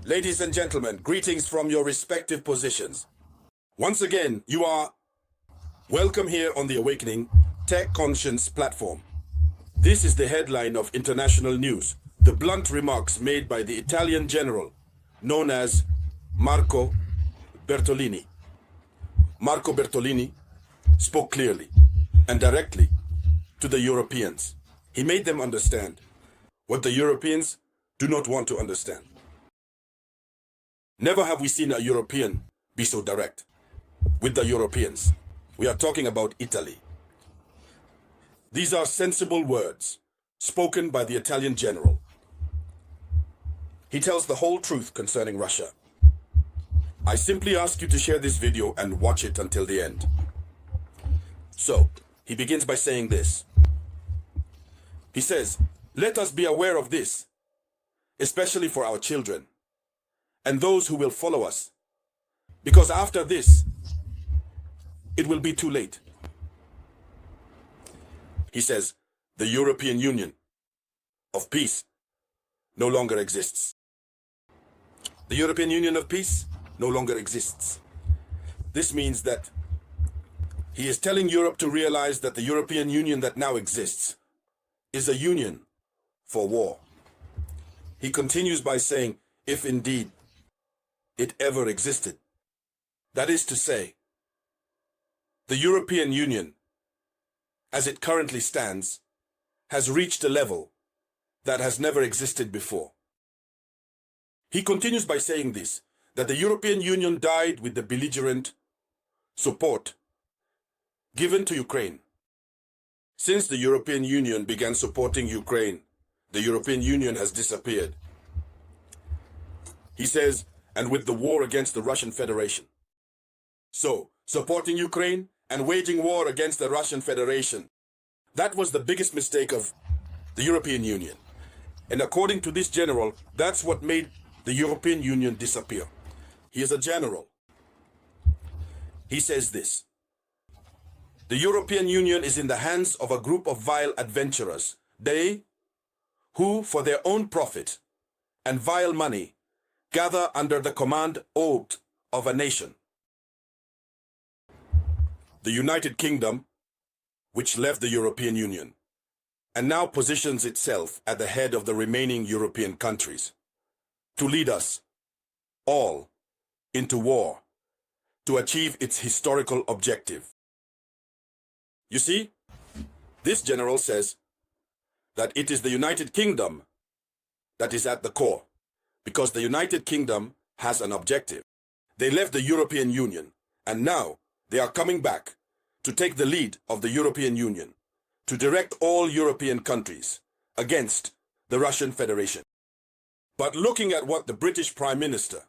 Ladies and gentlemen, greetings from your respective positions. Once again, you are welcome here on the Awakening Tech Conscience platform. This is the headline of international news, the blunt remarks made by the Italian general known as Marco Bertolini. Marco Bertolini spoke clearly and directly to the Europeans. He made them understand what the Europeans do not want to understand. Never have we seen a European be so direct with the Europeans. We are talking about Italy. These are sensible words spoken by the Italian general. He tells the whole truth concerning Russia. I simply ask you to share this video and watch it until the end. So, he begins by saying this. He says, let us be aware of this, especially for our children and those who will follow us, because after this, it will be too late. He says, the European Union of peace no longer exists. The European Union of peace no longer exists. This means that he is telling Europe to realize that the European Union that now exists is a union for war. He continues by saying, if indeed it ever existed. That is to say, the European Union, as it currently stands, has reached a level that has never existed before. He continues by saying this, that the European Union died with the belligerent support given to Ukraine. Since the European Union began supporting Ukraine, the European Union has disappeared. He says, and with the war against the Russian Federation. So, supporting Ukraine and waging war against the Russian Federation, that was the biggest mistake of the European Union. And according to this general, that's what made the European Union disappear. He is a general. He says this. The European Union is in the hands of a group of vile adventurers. They, who for their own profit and vile money, gather under the command oath of a nation. The United Kingdom, which left the European Union, and now positions itself at the head of the remaining European countries, to lead us all into war, to achieve its historical objective. You see, this general says that it is the United Kingdom that is at the core, because the United Kingdom has an objective. They left the European Union, and now they are coming back to take the lead of the European Union, to direct all European countries against the Russian Federation. But looking at what the British Prime Minister,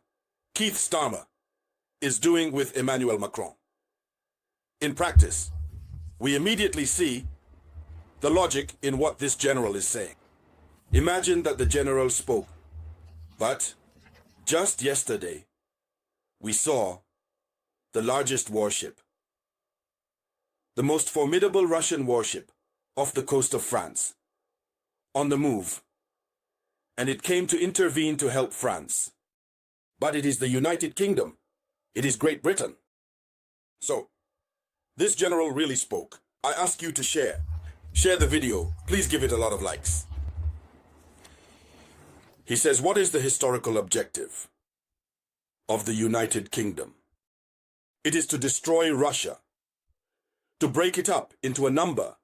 Keir Starmer, is doing with Emmanuel Macron, in practice, we immediately see the logic in what this general is saying. Imagine that the general spoke, but just yesterday, we saw the largest warship, the most formidable Russian warship off the coast of France, on the move, and it came to intervene to help France. But it is the United Kingdom. It is Great Britain. So, this general really spoke. I ask you to share. Share the video. Please give it a lot of likes. He says, what is the historical objective of the United Kingdom? It is to destroy Russia, to break it up into a number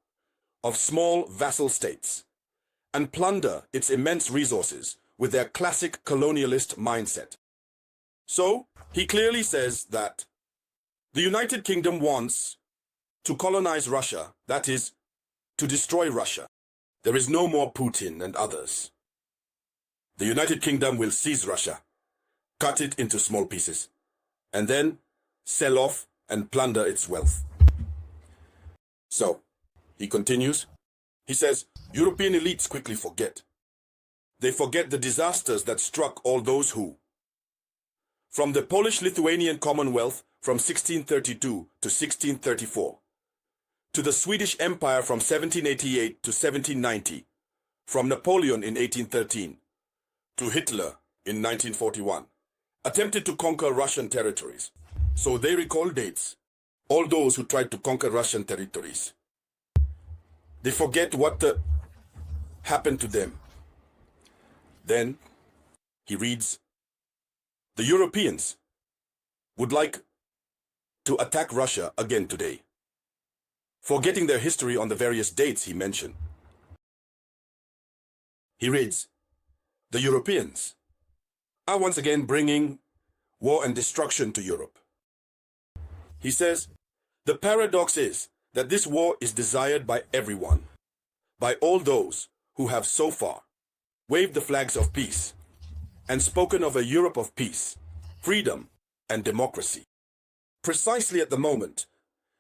of small vassal states, and plunder its immense resources with their classic colonialist mindset. So, he clearly says that the United Kingdom wants to colonize Russia, that is, to destroy Russia. There is no more Putin and others. The United Kingdom will seize Russia, cut it into small pieces, and then sell off and plunder its wealth. So, he continues, he says, European elites quickly forget. They forget the disasters that struck all those who, from the Polish-Lithuanian Commonwealth from 1632 to 1634, to the Swedish Empire from 1788 to 1790, from Napoleon in 1813, to Hitler in 1941, attempted to conquer Russian territories. So they recall dates. All those who tried to conquer Russian territories. They forget what happened to them. Then he reads, the Europeans would like to attack Russia again today, forgetting their history on the various dates he mentioned. He reads, the Europeans are once again bringing war and destruction to Europe. He says, the paradox is that this war is desired by everyone, by all those who have so far waved the flags of peace and spoken of a Europe of peace, freedom, and democracy. Precisely at the moment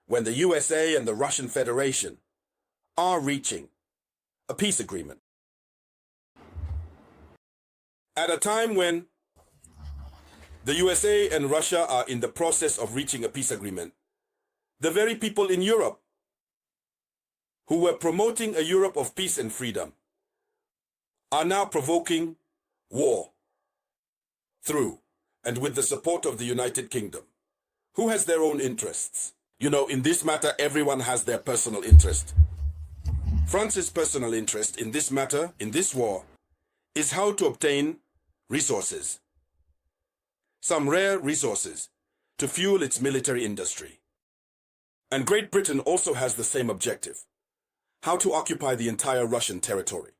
when the USA and the Russian Federation are reaching a peace agreement. At a time when the USA and Russia are in the process of reaching a peace agreement, the very people in Europe who were promoting a Europe of peace and freedom are now provoking war through and with the support of the United Kingdom, who has their own interests. You know, in this matter, everyone has their personal interest. France's personal interest in this matter, in this war, is how to obtain resources, some rare resources, to fuel its military industry. And Great Britain also has the same objective, how to occupy the entire Russian territory.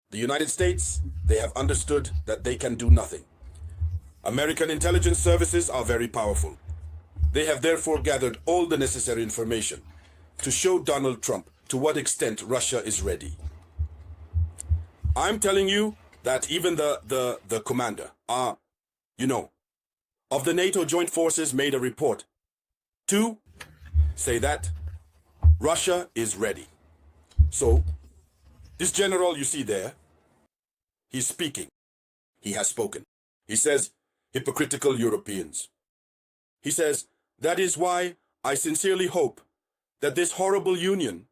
The United States, they have understood that they can do nothing. American intelligence services are very powerful. They have therefore gathered all the necessary information to show Donald Trump to what extent Russia is ready. I'm telling you that even the commander, of the NATO joint forces made a report to say that Russia is ready. So, this general you see there, he's speaking. He has spoken. He says, hypocritical Europeans. He says, that is why I sincerely hope that this horrible union,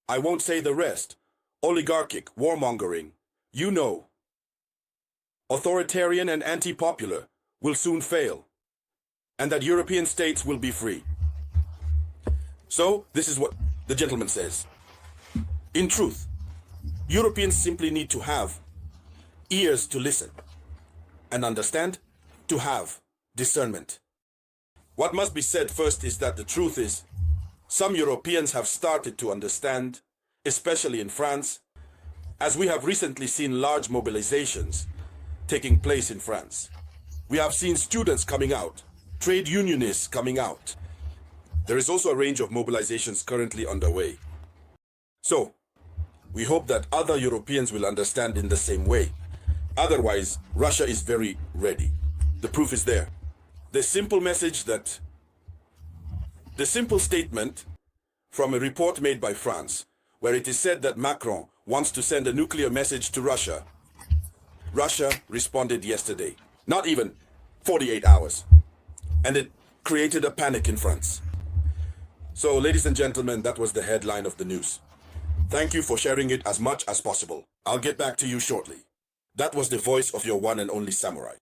I won't say the rest, oligarchic, warmongering, authoritarian and anti-popular, will soon fail, and that European states will be free. So, this is what the gentleman says. In truth, Europeans simply need to have ears to listen and understand, to have discernment. What must be said first is that the truth is, some Europeans have started to understand, especially in France, as we have recently seen large mobilizations taking place in France. We have seen students coming out, trade unionists coming out. There is also a range of mobilizations currently underway. So, we hope that other Europeans will understand in the same way. Otherwise, Russia is very ready. The proof is there. The simple statement from a report made by France, where it is said that Macron wants to send a nuclear message to Russia. Russia responded yesterday, not even 48 hours. And it created a panic in France. So, ladies and gentlemen, that was the headline of the news. Thank you for sharing it as much as possible. I'll get back to you shortly. That was the voice of your one and only samurai.